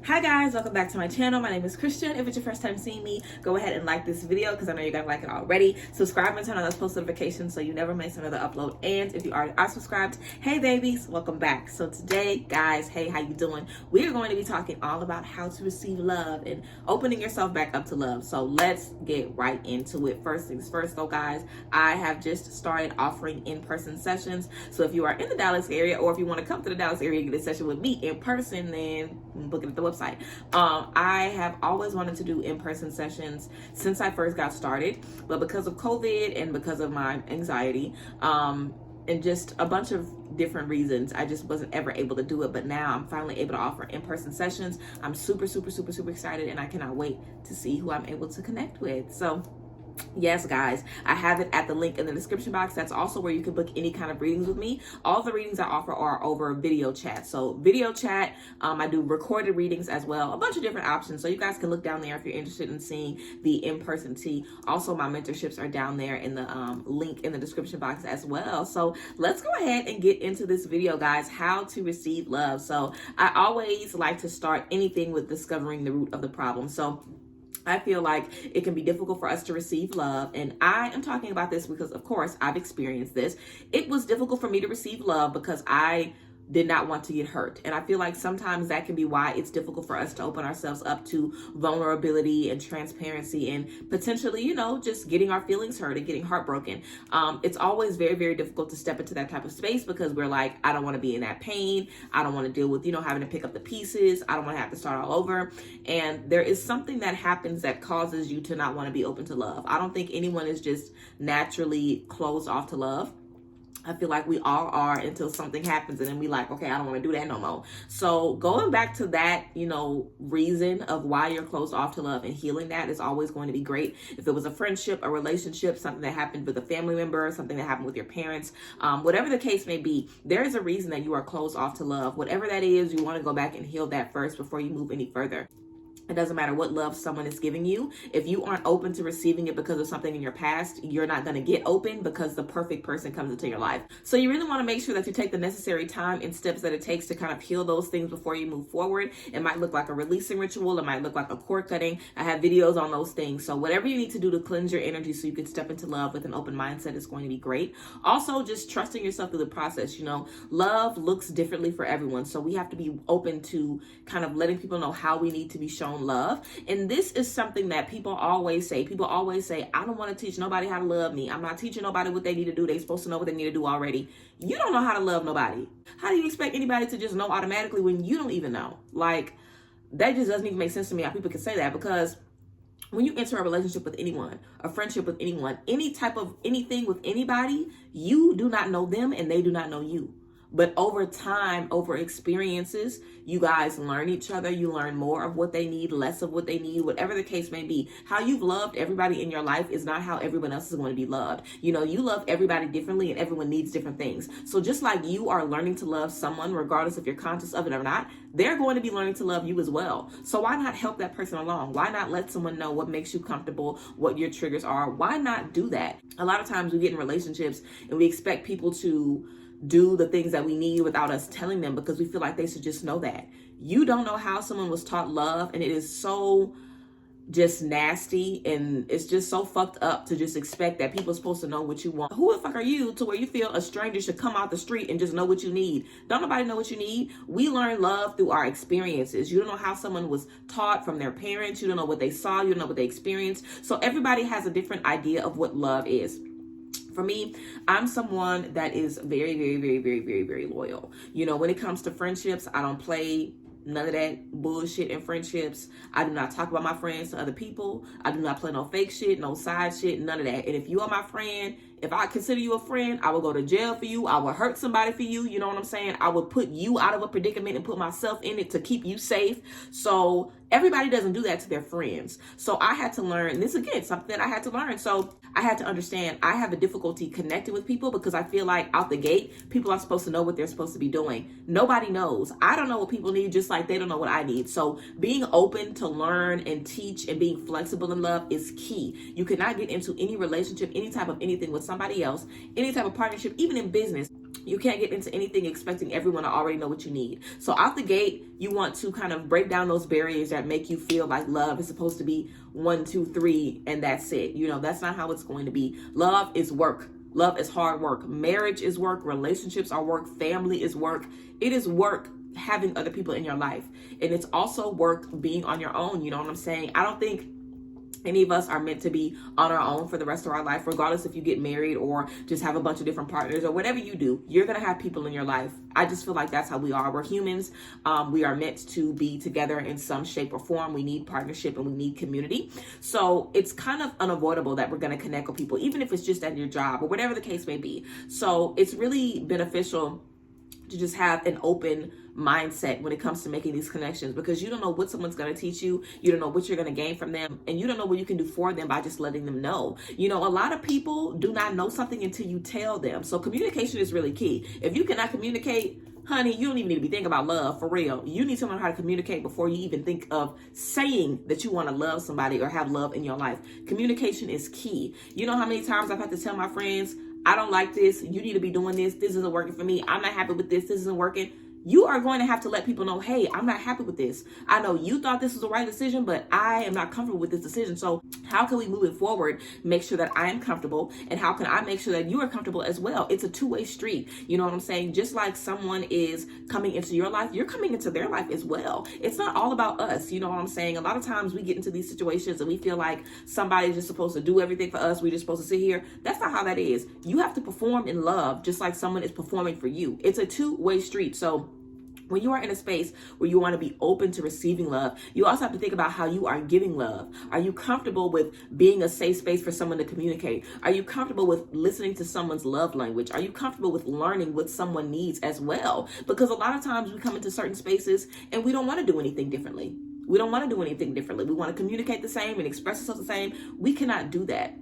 Hi guys, welcome back to my channel. My name is Christian. If it's your first time seeing me, go ahead and like this video because I know you're gonna like it already. Subscribe and turn on those post notifications so you never miss another upload. And if you already are subscribed, hey babies, welcome back. So today, guys, hey, how you doing? We are going to be talking all about how to receive love and opening yourself back up to love. So let's get right into it. First things first though, guys, I have just started offering in-person sessions. So if you are in the Dallas area, or if you want to come to the Dallas area and get a session with me in person, then book it at the website. I have always wanted to do in-person sessions since I first got started, but because of COVID and because of my anxiety, and just a bunch of different reasons, I just wasn't ever able to do it. But now I'm finally able to offer in-person sessions. I'm super excited, and I cannot wait to see who I'm able to connect with. So yes, guys, I have it at the link in the description box. That's also where you can book any kind of readings with me. All the readings I offer are over video chat. So video chat, I do recorded readings as well, a bunch of different options. So you guys can look down there if you're interested in seeing the in-person tea. Also, my mentorships are down there in the link in the description box as well. So let's go ahead and get into this video, guys, how to receive love. So I always like to start anything with discovering the root of the problem. So I feel like it can be difficult for us to receive love. And I am talking about this because, of course, I've experienced this. It was difficult for me to receive love because I did not want to get hurt. And I feel like sometimes that can be why it's difficult for us to open ourselves up to vulnerability and transparency and potentially, you know, just getting our feelings hurt and getting heartbroken. It's always very difficult to step into that type of space because we're like, I don't want to be in that pain. I don't want to deal with, you know, having to pick up the pieces. I don't want to have to start all over. And there is something that happens that causes you to not want to be open to love. I don't think anyone is just naturally closed off to love. I feel like we all are until something happens and then we like, okay, I don't want to do that no more. So going back to that, you know, reason of why you're closed off to love and healing that is always going to be great. If it was a friendship, a relationship, something that happened with a family member, something that happened with your parents, whatever the case may be, there is a reason that you are closed off to love. Whatever that is, you want to go back and heal that first before you move any further. It doesn't matter what love someone is giving you. If you aren't open to receiving it because of something in your past, you're not going to get open because the perfect person comes into your life. So you really want to make sure that you take the necessary time and steps that it takes to kind of heal those things before you move forward. It might look like a releasing ritual. It might look like a cord cutting. I have videos on those things. So whatever you need to do to cleanse your energy so you can step into love with an open mindset is going to be great. Also, just trusting yourself through the process. You know, love looks differently for everyone. So we have to be open to kind of letting people know how we need to be shown love. And this is something that people always say. People always say, I don't want to teach nobody how to love me. I'm not teaching nobody what they need to do. They're supposed to know what they need to do already. You don't know how to love nobody. How do you expect anybody to just know automatically when you don't even know? Like, that just doesn't even make sense to me how people can say that, because when you enter a relationship with anyone, a friendship with anyone, any type of anything with anybody, you do not know them and they do not know you. But over time, over experiences, you guys learn each other. You learn more of what they need, less of what they need, whatever the case may be. How you've loved everybody in your life is not how everyone else is going to be loved. You know, you love everybody differently and everyone needs different things. So just like you are learning to love someone, regardless if you're conscious of it or not, they're going to be learning to love you as well. So why not help that person along? Why not let someone know what makes you comfortable, what your triggers are? Why not do that? A lot of times we get in relationships and we expect people to do the things that we need without us telling them because we feel like they should just know that. You don't know how someone was taught love, and it is so just nasty, and it's just so fucked up to just expect that people are supposed to know what you want. Who the fuck are you to where you feel a stranger should come out the street and just know what you need? Don't nobody know what you need. We learn love through our experiences. You don't know how someone was taught from their parents. You don't know what they saw. You don't know what they experienced. So everybody has a different idea of what love is. For me, I'm someone that is very loyal. You know, when it comes to friendships, I don't play none of that bullshit in friendships. I do not talk about my friends to other people. I do not play no fake shit, no side shit, none of that. And if you are my friend, if I consider you a friend, I will go to jail for you. I will hurt somebody for you. You know what I'm saying? I would put you out of a predicament and put myself in it to keep you safe. So everybody doesn't do that to their friends. So I had to learn, this again, something that I had to learn. So I had to understand I have a difficulty connecting with people because I feel like out the gate, people are supposed to know what they're supposed to be doing. Nobody knows. I don't know what people need, just like they don't know what I need. So being open to learn and teach and being flexible in love is key. You cannot get into any relationship, any type of anything with somebody else, any type of partnership, even in business, You can't get into anything expecting everyone to already know what you need. So out the gate, you want to kind of break down those barriers that make you feel like love is supposed to be 1, 2, 3, and that's it. You know, that's not how it's going to be. Love is work. Love is hard work. Marriage is work. Relationships are work. Family is work. It is work having other people in your life. And it's also work being on your own. You know what I'm saying? I don't think any of us are meant to be on our own for the rest of our life, regardless if you get married or just have a bunch of different partners or whatever you do. You're going to have people in your life. I just feel like that's how we are. We're humans. We are meant to be together in some shape or form. We need partnership and we need community. So it's kind of unavoidable that we're going to connect with people, even if it's just at your job or whatever the case may be. So it's really beneficial to just have an open mindset when it comes to making these connections, because you don't know what someone's going to teach you. You don't know what you're going to gain from them, and you don't know what you can do for them by just letting them know. You know, a lot of people do not know something until you tell them. So communication is really key. If you cannot communicate, honey, you don't even need to be thinking about love, for real. You need to learn how to communicate before you even think of saying that you want to love somebody or have love in your life. Communication is key. You know how many times I've had to tell my friends, I don't like this. You need to be doing this. This isn't working for me. I'm not happy with this. This isn't working. You are going to have to let people know, hey, I'm not happy with this. I know you thought this was the right decision, but I am not comfortable with this decision. So how can we move it forward, make sure that I am comfortable, and how can I make sure that you are comfortable as well? It's a two-way street. You know what I'm saying? Just like someone is coming into your life, you're coming into their life as well. It's not all about us. You know what I'm saying? A lot of times we get into these situations and we feel like somebody's just supposed to do everything for us. We're just supposed to sit here. That's not how that is. You have to perform in love just like someone is performing for you. It's a two-way street. So when you are in a space where you want to be open to receiving love, you also have to think about how you are giving love. Are you comfortable with being a safe space for someone to communicate? Are you comfortable with listening to someone's love language? Are you comfortable with learning what someone needs as well? Because a lot of times we come into certain spaces and we don't want to do anything differently. We don't want to do anything differently. We want to communicate the same and express ourselves the same. We cannot do that.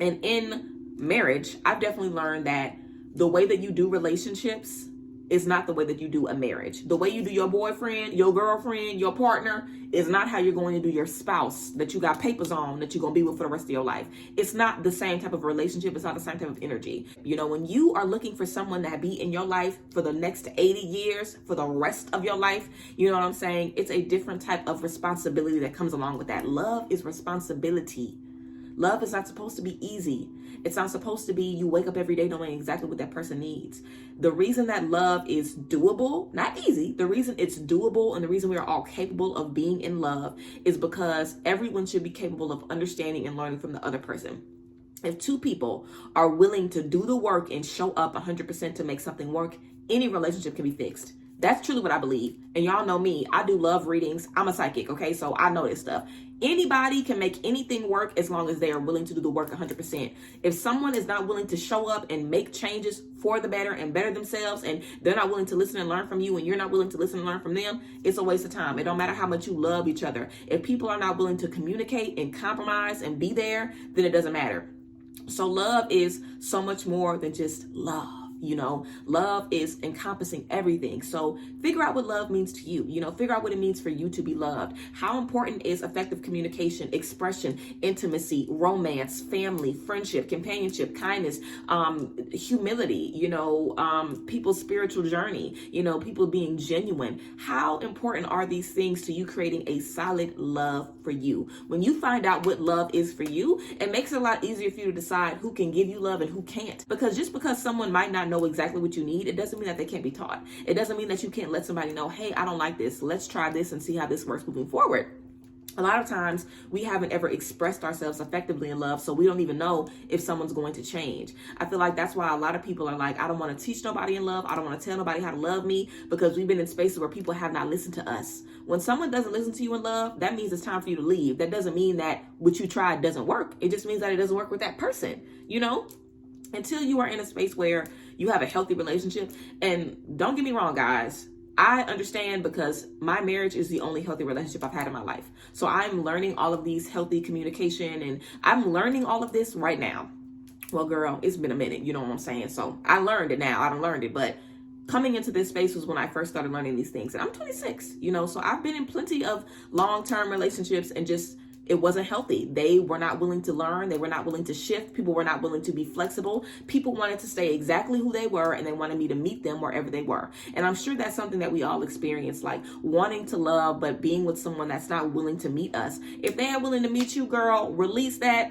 And in marriage, I've definitely learned that the way that you do relationships is not the way that you do a marriage. The way you do your boyfriend, your girlfriend, your partner is not how you're going to do your spouse that you got papers on that you're going to be with for the rest of your life. It's not the same type of relationship. It's not the same type of energy. You know, when you are looking for someone that be in your life for the next 80 years, for the rest of your life, you know what I'm saying? It's a different type of responsibility that comes along with that. Love is responsibility. Love is not supposed to be easy. It's not supposed to be you wake up every day knowing exactly what that person needs. The reason that love is doable, not easy, the reason it's doable and the reason we are all capable of being in love is because everyone should be capable of understanding and learning from the other person. If two people are willing to do the work and show up 100% to make something work, any relationship can be fixed. That's truly what I believe. And y'all know me, I do love readings. I'm a psychic, okay? So I know this stuff. Anybody can make anything work as long as they are willing to do the work 100%. If someone is not willing to show up and make changes for the better and better themselves, and they're not willing to listen and learn from you, and you're not willing to listen and learn from them, it's a waste of time. It don't matter how much you love each other. If people are not willing to communicate and compromise and be there, then it doesn't matter. So love is so much more than just love. You know, love is encompassing everything. So figure out what love means to you. You know, figure out what it means for you to be loved. How important is effective communication, expression, intimacy, romance, family, friendship, companionship, kindness, humility, you know, people's spiritual journey, you know, people being genuine. How important are these things to you creating a solid love for you? When you find out what love is for you, it makes it a lot easier for you to decide who can give you love and who can't. Because just because someone might not know exactly what you need, it doesn't mean that they can't be taught. It doesn't mean that you can't let somebody know, hey, I don't like this. Let's try this and see how this works moving forward. A lot of times we haven't ever expressed ourselves effectively in love, so we don't even know if someone's going to change. I feel like that's why a lot of people are like, I don't want to teach nobody in love. I don't want to tell nobody how to love me, because we've been in spaces where people have not listened to us. When someone doesn't listen to you in love, that means it's time for you to leave. That doesn't mean that what you tried doesn't work. It just means that it doesn't work with that person, you know? Until you are in a space where you have a healthy relationship. And don't get me wrong, guys, I understand, because my marriage is the only healthy relationship I've had in my life. So I'm learning all of these healthy communication, and I'm learning all of this right now. Well, girl, it's been a minute, you know what I'm saying? So I learned it now. I done learned it, but coming into this space was when I first started learning these things. And I'm 26, you know, so I've been in plenty of long-term relationships and just it wasn't healthy. They were not willing to learn. They were not willing to shift. People were not willing to be flexible. People wanted to stay exactly who they were, and they wanted me to meet them wherever they were. And I'm sure that's something that we all experience, like wanting to love, but being with someone that's not willing to meet us. If they are willing to meet you, girl, release that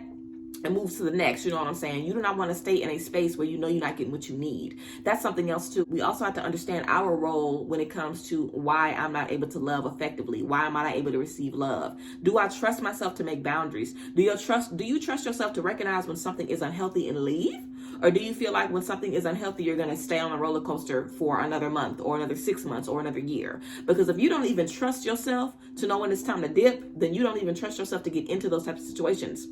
and move to the next. You know what I'm saying? You do not want to stay in a space where you know you're not getting what you need. That's something else too. We also have to understand our role when it comes to why I'm not able to love effectively. Why am I not able to receive love? Do I trust myself to make boundaries? Do you trust yourself to recognize when something is unhealthy and leave? Or do you feel like when something is unhealthy, you're going to stay on a roller coaster for another month or another 6 months or another year? Because if you don't even trust yourself to know when it's time to dip, then you don't even trust yourself to get into those types of situations.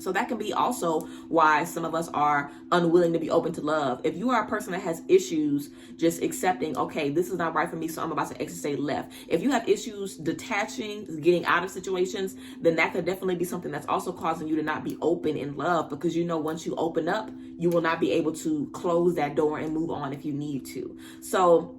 So that can be also why some of us are unwilling to be open to love. If you are a person that has issues just accepting, okay, this is not right for me, so I'm about to exit state left. If you have issues detaching, getting out of situations, then that could definitely be something that's also causing you to not be open in love, because you know once you open up, you will not be able to close that door and move on if you need to. So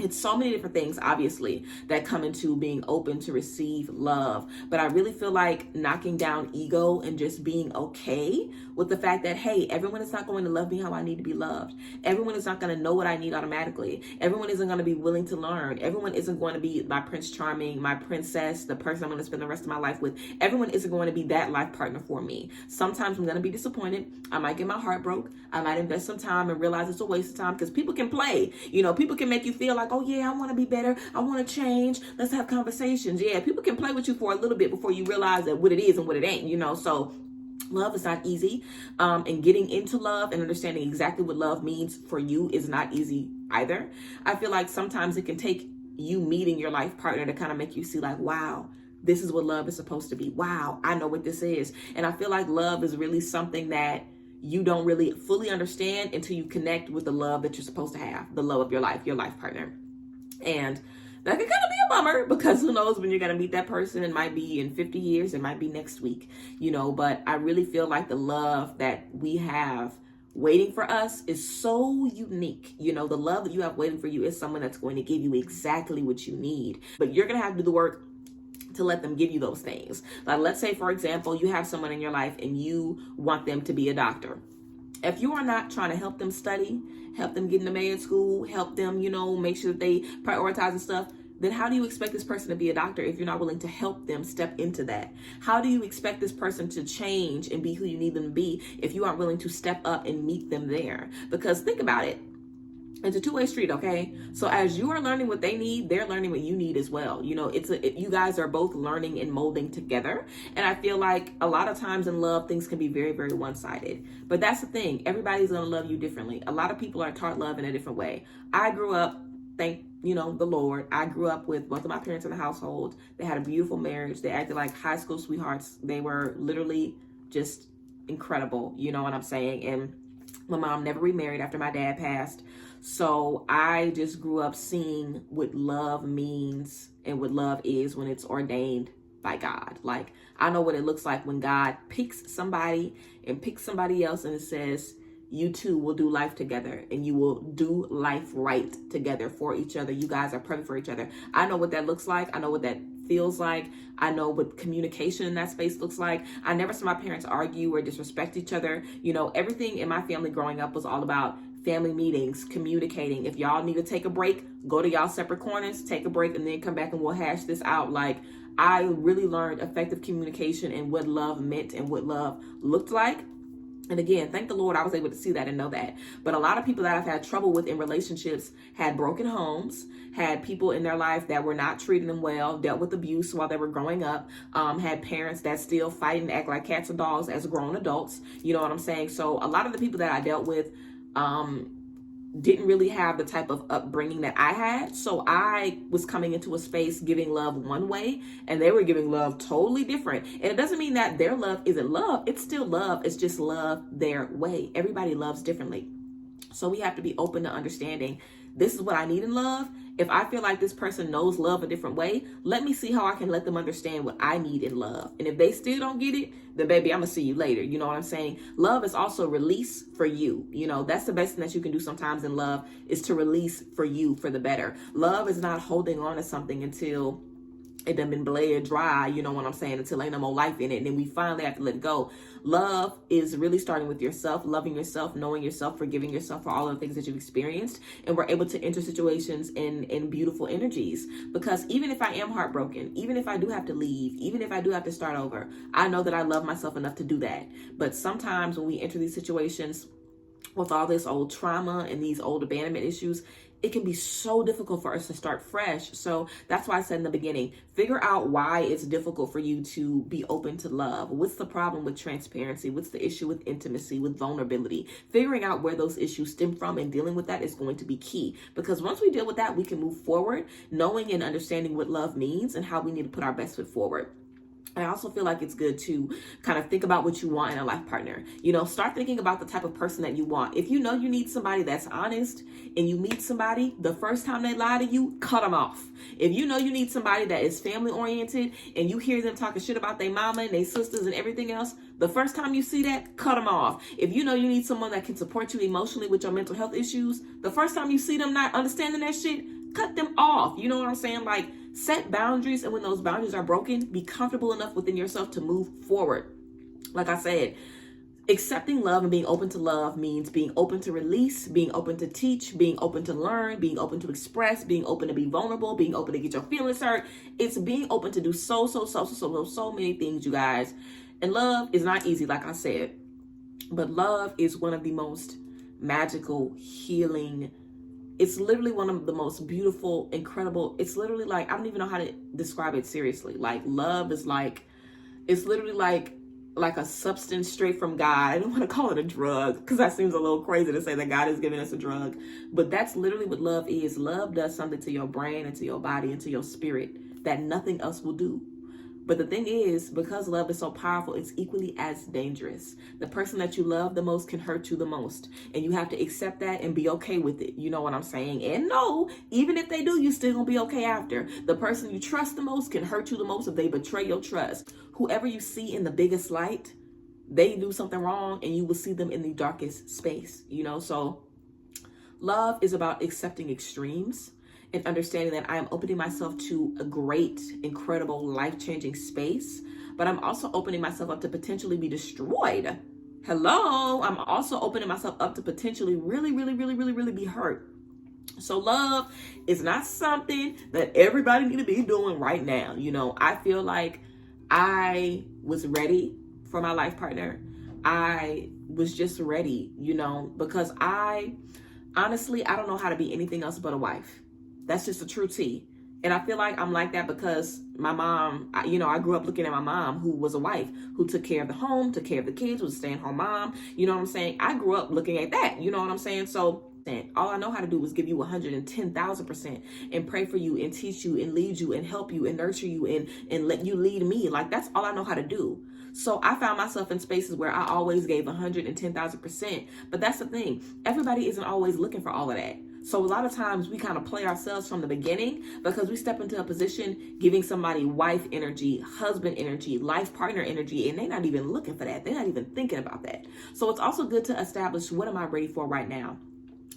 it's so many different things, obviously, that come into being open to receive love. But I really feel like knocking down ego and just being okay with the fact that, hey, everyone is not going to love me how I need to be loved. Everyone is not going to know what I need automatically. Everyone isn't going to be willing to learn. Everyone isn't going to be my Prince Charming, my princess, the person I'm going to spend the rest of my life with. Everyone isn't going to be that life partner for me. Sometimes I'm going to be disappointed. I might get my heart broke. I might invest some time and realize it's a waste of time, because people can play. You know, people can make you feel like, oh yeah, I want to be better. I want to change. Let's have conversations. Yeah, people can play with you for a little bit before you realize that what it is and what it ain't, you know. So love is not easy. And getting into love and understanding exactly what love means for you is not easy either. I feel like sometimes it can take you meeting your life partner to kind of make you see like, wow, this is what love is supposed to be. Wow, I know what this is. And I feel like love is really something that you don't really fully understand until you connect with the love that you're supposed to have, the love of your life partner. And that can kind of be a bummer, because who knows when you're going to meet that person. It might be in 50 years, it might be next week, you know, but I really feel like the love that we have waiting for us is so unique. You know, the love that you have waiting for you is someone that's going to give you exactly what you need, but you're going to have to do the work to let them give you those things. Like, let's say, for example, you have someone in your life and you want them to be a doctor. If you are not trying to help them study, help them get into med school, help them, you know, make sure that they prioritize and stuff, then how do you expect this person to be a doctor if you're not willing to help them step into that? How do you expect this person to change and be who you need them to be if you aren't willing to step up and meet them there? Because think about it. It's a two-way street, okay? So as you are learning what they need, they're learning what you need as well. You know, you guys are both learning and molding together. And I feel like a lot of times in love, things can be very, very one-sided. But that's the thing. Everybody's going to love you differently. A lot of people are taught love in a different way. I grew up, thank the Lord, I grew up with both of my parents in the household. They had a beautiful marriage. They acted like high school sweethearts. They were literally just incredible. You know what I'm saying? And my mom never remarried after my dad passed. So I just grew up seeing what love means and what love is when it's ordained by God. Like, I know what it looks like when God picks somebody and picks somebody else, and it says, you two will do life together and you will do life right together for each other. You guys are perfect for each other. I know what that looks like. I know what that feels like. I know what communication in that space looks like. I never saw my parents argue or disrespect each other. You know, everything in my family growing up was all about family meetings, communicating. If y'all need to take a break, go to y'all separate corners, take a break, and then come back and we'll hash this out. Like, I really learned effective communication and what love meant and what love looked like. And again, thank the Lord I was able to see that and know that. But a lot of people that I've had trouble with in relationships had broken homes, had people in their life that were not treating them well, dealt with abuse while they were growing up, had parents that still fight and act like cats and dogs as grown adults. You know what I'm saying? So a lot of the people that I dealt with didn't really have the type of upbringing that I had. So I was coming into a space giving love one way and they were giving love totally different. And it doesn't mean that their love isn't love. It's still love. It's just love their way. Everybody loves differently. So we have to be open to understanding this is what I need in love. If I feel like this person knows love a different way, let me see how I can let them understand what I need in love. And if they still don't get it, then baby, I'm gonna see you later. You know what I'm saying? Love is also release for you. You know, that's the best thing that you can do sometimes in love, is to release for you, for the better. Love is not holding on to something until it done been bled dry, you know what I'm saying, until ain't no more life in it. And then we finally have to let it go. Love is really starting with yourself, loving yourself, knowing yourself, forgiving yourself for all of the things that you've experienced. And we're able to enter situations in beautiful energies. Because even if I am heartbroken, even if I do have to leave, even if I do have to start over, I know that I love myself enough to do that. But sometimes when we enter these situations with all this old trauma and these old abandonment issues, it can be so difficult for us to start fresh. So that's why I said in the beginning, figure out why it's difficult for you to be open to love. What's the problem with transparency? What's the issue with intimacy, with vulnerability? Figuring out where those issues stem from and dealing with that is going to be key. Because once we deal with that, we can move forward, knowing and understanding what love means and how we need to put our best foot forward. I also feel like it's good to kind of think about what you want in a life partner. You know, start thinking about the type of person that you want. If you know you need somebody that's honest and you meet somebody, the first time they lie to you, cut them off. If you know you need somebody that is family oriented and you hear them talking shit about their mama and their sisters and everything else, the first time you see that, cut them off. If you know you need someone that can support you emotionally with your mental health issues, the first time you see them not understanding that shit, cut them off. You know what I'm saying? Like, set boundaries, and when those boundaries are broken, be comfortable enough within yourself to move forward. Like I said, accepting love and being open to love means being open to release, being open to teach, being open to learn, being open to express, being open to be vulnerable, being open to get your feelings hurt. It's being open to do so many things, you guys. And love is not easy, like I said, but love is one of the most magical, healing. It's literally one of the most beautiful, incredible. It's literally like, I don't even know how to describe it seriously. Like, love is like, it's literally like a substance straight from God. I don't want to call it a drug because that seems a little crazy to say that God is giving us a drug. But that's literally what love is. Love does something to your brain and to your body and to your spirit that nothing else will do. But the thing is, because love is so powerful, it's equally as dangerous. The person that you love the most can hurt you the most. And you have to accept that and be okay with it. You know what I'm saying? And no, even if they do, you still gonna be okay after. The person you trust the most can hurt you the most if they betray your trust. Whoever you see in the biggest light, they do something wrong and you will see them in the darkest space. You know, so love is about accepting extremes and understanding that I am opening myself to a great, incredible, life-changing space, but I'm also opening myself up to potentially be destroyed. Hello, I'm also opening myself up to potentially really be hurt. So love is not something that everybody need to be doing right now. You know, I feel like I was ready for my life partner. I was just ready, you know, because honestly, I don't know how to be anything else but a wife. That's just a true tea. And I feel like I'm like that because my mom, I grew up looking at my mom who was a wife, who took care of the home, took care of the kids, was a stay-at-home mom. You know what I'm saying? I grew up looking at that. You know what I'm saying? So all I know how to do is give you 110,000% and pray for you and teach you and lead you and help you and nurture you and let you lead me. Like, that's all I know how to do. So I found myself in spaces where I always gave 110,000%. But that's the thing. Everybody isn't always looking for all of that. So a lot of times we kind of play ourselves from the beginning because we step into a position giving somebody wife energy, husband energy, life partner energy, and they're not even looking for that. They're not even thinking about that. So it's also good to establish, what am I ready for right now?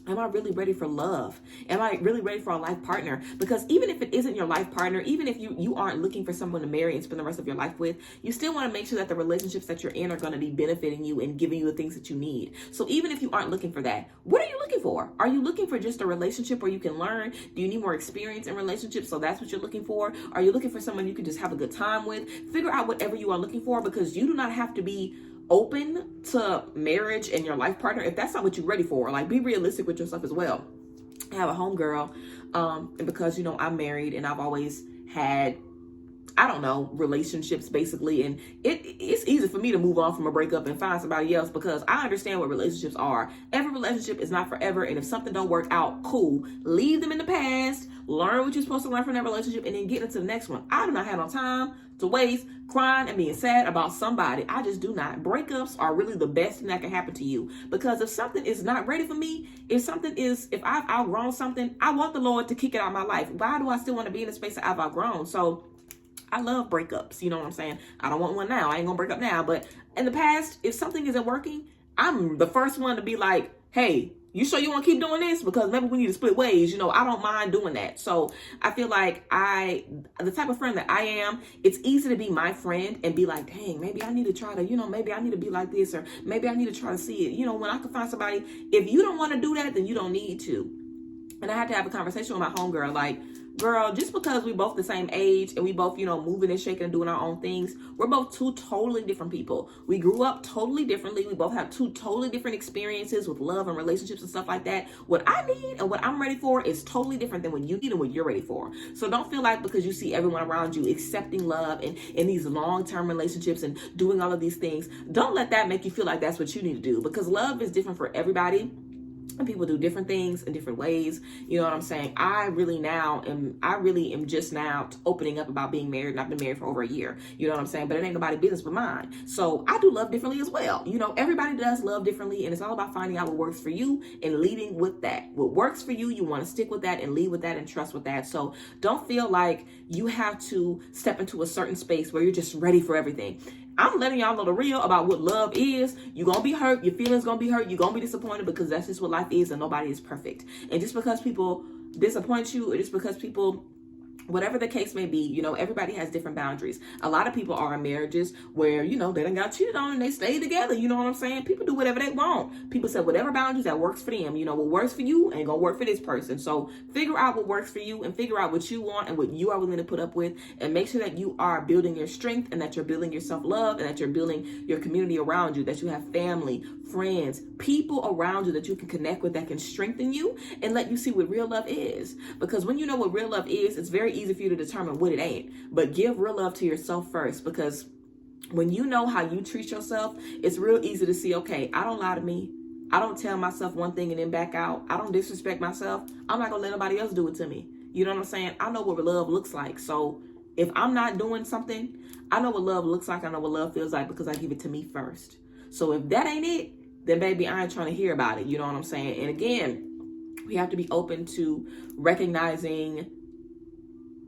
Am I really ready for love? Am I really ready for a life partner? Because even if it isn't your life partner, even if you aren't looking for someone to marry and spend the rest of your life with, you still want to make sure that the relationships that you're in are going to be benefiting you and giving you the things that you need. So even if you aren't looking for that, what are you looking for? Are you looking for just a relationship where you can learn? Do you need more experience in relationships? So that's what you're looking for. Are you looking for someone you can just have a good time with? Figure out whatever you are looking for, because you do not have to be open to marriage and your life partner if that's not what you're ready for. Like, be realistic with yourself as well. I have a homegirl, and because, I'm married and I've always had, relationships basically, and it's easy for me to move on from a breakup and find somebody else because I understand what relationships are. Every relationship is not forever, and if something don't work out, cool. Leave them in the past, learn what you're supposed to learn from that relationship, and then get into the next one. I do not have no time to waste crying and being sad about somebody. I just do not. Breakups are really the best thing that can happen to you, because if something is not ready for me, if I've outgrown something, I want the Lord to kick it out of my life. Why do I still want to be in a space that I've outgrown? So I love breakups. You know what I'm saying? I don't want one now. I ain't gonna break up now. But in the past, if something isn't working, I'm the first one to be like, hey, You sure you want to keep doing this? Because maybe we need to split ways. I don't mind doing that. So I feel like the type of friend that I am, it's easy to be my friend and be like, dang, maybe I need to try to, maybe I need to be like this, or maybe I need to try to see it. When I can find somebody, if you don't want to do that, then you don't need to. And I had to have a conversation with my homegirl, like, girl, just because we both the same age and we both, moving and shaking and doing our own things, we're both two totally different people. We grew up totally differently. We both have two totally different experiences with love and relationships and stuff like that. What I need and what I'm ready for is totally different than what you need and what you're ready for. So don't feel like because you see everyone around you accepting love and in these long-term relationships and doing all of these things, don't let that make you feel like that's what you need to do, because love is different for everybody. And people do different things in different ways. You know what I'm saying? I really am just now opening up about being married, and I've been married for over a year. You know what I'm saying? But it ain't nobody's business but mine. So I do love differently as well. Everybody does love differently, and it's all about finding out what works for you and leading with that. What works for you, you want to stick with that and lead with that and trust with that. So don't feel like you have to step into a certain space where you're just ready for everything. I'm letting y'all know the real about what love is. You're going to be hurt. Your feelings going to be hurt. You're going to be disappointed, because that's just what life is, and nobody is perfect. And just because people disappoint you, or just because people, whatever the case may be, everybody has different boundaries. A lot of people are in marriages where, they done got cheated on and they stay together. You know what I'm saying? People do whatever they want. People set whatever boundaries that works for them. What works for you ain't gonna work for this person. So figure out what works for you and figure out what you want and what you are willing to put up with, and make sure that you are building your strength and that you're building your self-love and that you're building your community around you, that you have family, friends, people around you that you can connect with, that can strengthen you and let you see what real love is. Because when you know what real love is, it's very easy for you to determine what it ain't. But give real love to yourself first, because when you know how you treat yourself, it's real easy to see, okay, I don't lie to me. I don't tell myself one thing and then back out. I don't disrespect myself. I'm not gonna let nobody else do it to me. You know what I'm saying? I know what love looks like. So if I'm not doing something, I know what love looks like. I know what love feels like, because I give it to me first. So if that ain't it, then baby, I ain't trying to hear about it. You know what I'm saying? And again, we have to be open to recognizing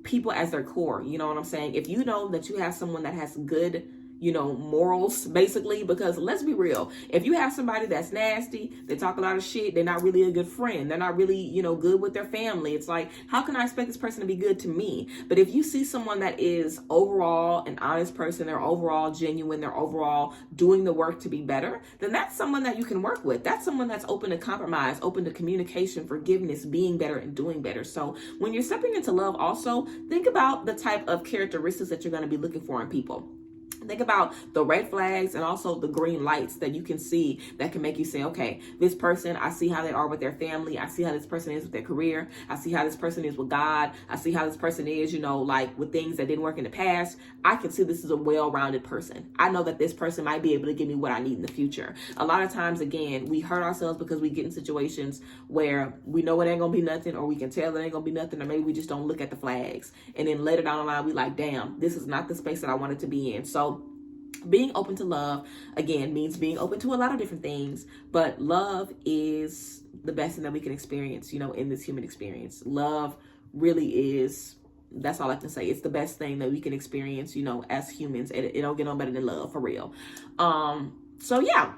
people as their core. You know what I'm saying? If you know that you have someone that has good, morals, basically, because let's be real, if you have somebody that's nasty, they talk a lot of shit, they're not really a good friend, they're not really, good with their family, it's like, how can I expect this person to be good to me? But if you see someone that is overall an honest person, they're overall genuine, they're overall doing the work to be better, then that's someone that you can work with. That's someone that's open to compromise, open to communication, forgiveness, being better and doing better. So when you're stepping into love, also think about the type of characteristics that you're going to be looking for in people. Think about the red flags and also the green lights that you can see that can make you say, okay, this person, I see how they are with their family. I see how this person is with their career. I see how this person is with God. I see how this person is, like with things that didn't work in the past. I can see this is a well-rounded person. I know that this person might be able to give me what I need in the future. A lot of times, again, we hurt ourselves because we get in situations where we know it ain't gonna be nothing, or we can tell it ain't gonna be nothing, or maybe we just don't look at the flags. And then later down the line, we like, damn, this is not the space that I wanted to be in. So being open to love, again, means being open to a lot of different things, but love is the best thing that we can experience, in this human experience. Love really is, that's all I can say. It's the best thing that we can experience, as humans. It don't get no better than love, for real. So yeah,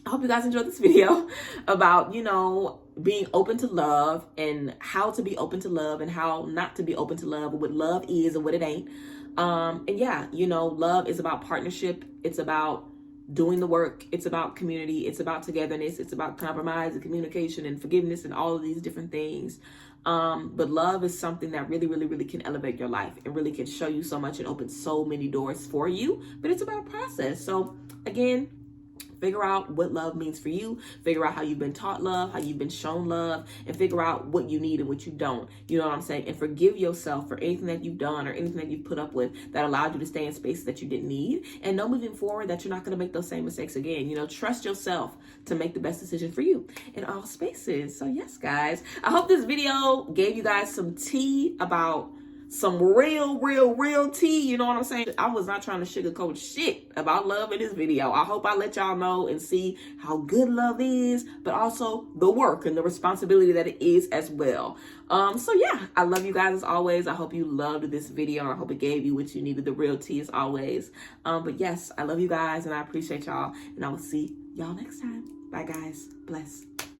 I hope you guys enjoyed this video about, being open to love and how to be open to love and how not to be open to love, what love is and what it ain't. And yeah, love is about partnership. It's about doing the work. It's about community. It's about togetherness. It's about compromise and communication and forgiveness and all of these different things. But love is something that really, really, really can elevate your life and really can show you so much and open so many doors for you. But it's about a process. So again, figure out what love means for you. Figure out how you've been taught love, how you've been shown love, and figure out what you need and what you don't. You know what I'm saying? And forgive yourself for anything that you've done or anything that you've put up with that allowed you to stay in spaces that you didn't need. And know moving forward that you're not going to make those same mistakes again. Trust yourself to make the best decision for you in all spaces. So yes, guys, I hope this video gave you guys some tea about some real tea. You know what I'm saying? I was not trying to sugarcoat shit about love in this video. I hope I let y'all know and see how good love is, but also the work and the responsibility that it is as well. So yeah, I love you guys as always. I hope you loved this video. I hope it gave you what you needed, the real tea as always. But yes, I love you guys and I appreciate y'all, and I will see y'all next time. Bye guys. Bless.